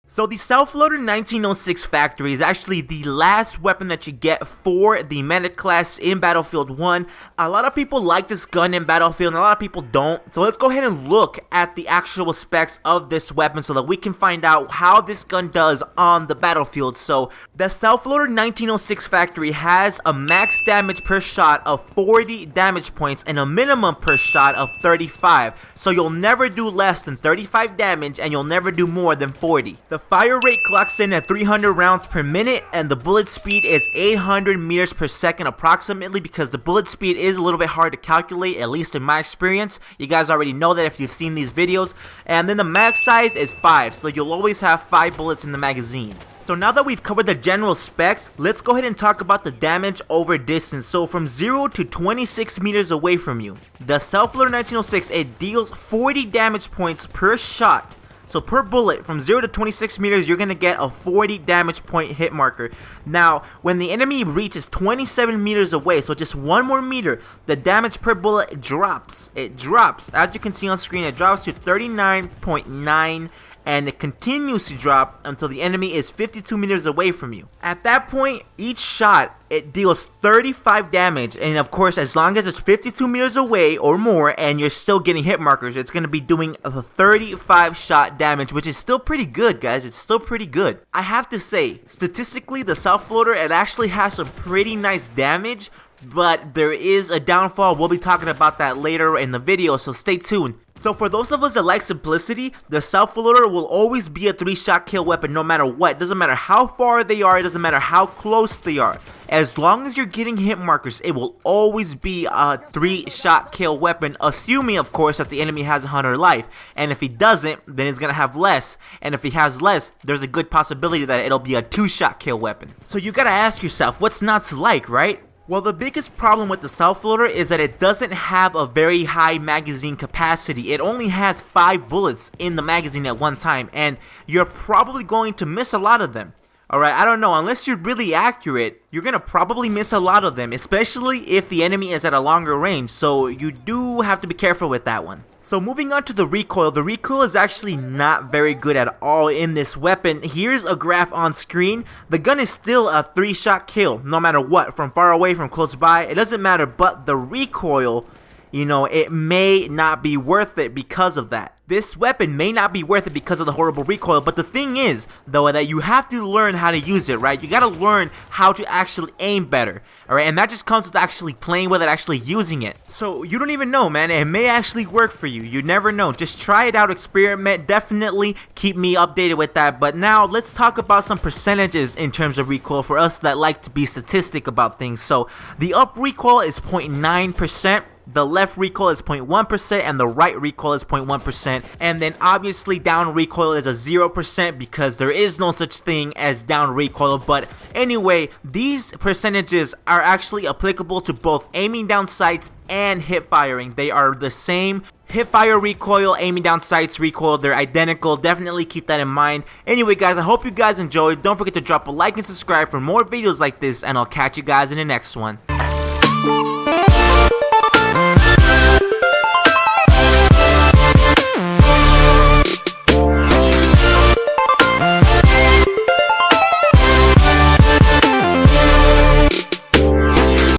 So the Selbstlader 1906 factory is actually the last weapon that you get for the medic class in Battlefield 1. A lot of people like this gun in Battlefield and a lot of people don't. So let's go ahead and look at the actual specs of this weapon so that we can find out how this gun does on the battlefield. So the Selbstlader 1906 factory has a max damage per shot of 40 damage points and a minimum per shot of 35. So you'll never do less than 35 damage and you'll never do more than 40. The fire rate clocks in at 300 rounds per minute, and the bullet speed is 800 meters per second approximately, because the bullet speed is a little bit hard to calculate, at least in my experience. You guys already know that if you've seen these videos. And then the mag size is 5, so you'll always have 5 bullets in the magazine. So now that we've covered the general specs, let's go ahead and talk about the damage over distance. So from 0 to 26 meters away from you, the Selbstlader 1906, it deals 40 damage points per shot. So per bullet, from 0 to 26 meters, you're going to get a 40 damage point hit marker. Now, when the enemy reaches 27 meters away, so just one more meter, the damage per bullet drops. It drops. As you can see on screen, it drops to 39.9. And it continues to drop until the enemy is 52 meters away from you. At that point, each shot, it deals 35 damage, and of course, as long as it's 52 meters away or more and you're still getting hit markers, it's going to be doing a 35 shot damage, which is still pretty good, guys. It's still pretty good. I have to say, statistically, the Selbstlader, it actually has some pretty nice damage, but there is a downfall. We'll be talking about that later in the video, so stay tuned. So for those of us that like simplicity, the Selbstlader will always be a 3-shot kill weapon no matter what. It doesn't matter how far they are, it doesn't matter how close they are. As long as you're getting hit markers, it will always be a 3-shot kill weapon, assuming of course that the enemy has 100 life. And if he doesn't, then he's gonna have less. And if he has less, there's a good possibility that it'll be a 2-shot kill weapon. So you gotta ask yourself, what's not to like, right? Well, the biggest problem with the Selbstlader is that it doesn't have a very high magazine capacity. It only has 5 bullets in the magazine at one time, and you're probably going to miss a lot of them. Alright, I don't know, unless you're really accurate, you're gonna probably miss a lot of them, especially if the enemy is at a longer range, so you do have to be careful with that one. So moving on to the recoil is actually not very good at all in this weapon. Here's a graph on screen. The gun is still a 3-shot kill, no matter what, from far away, from close by, it doesn't matter, but the recoil, you know, it may not be worth it because of that. This weapon may not be worth it because of the horrible recoil, but the thing is, though, that you have to learn how to use it, right? You gotta learn how to actually aim better, alright? And that just comes with actually playing with it, actually using it. So, you don't even know, man. It may actually work for you. You never know. Just try it out, experiment. Definitely keep me updated with that. But now, let's talk about some percentages in terms of recoil for us that like to be statistic about things. So, the up recoil is 0.9%. The left recoil is 0.1% and the right recoil is 0.1%, and then obviously down recoil is a 0% because there is no such thing as down recoil. But anyway, these percentages are actually applicable to both aiming down sights and hip firing. They are the same. Hip fire recoil, aiming down sights recoil, they're identical. Definitely keep that in mind. Anyway guys, I hope you guys enjoyed. Don't forget to drop a like and subscribe for more videos like this, and I'll catch you guys in the next one.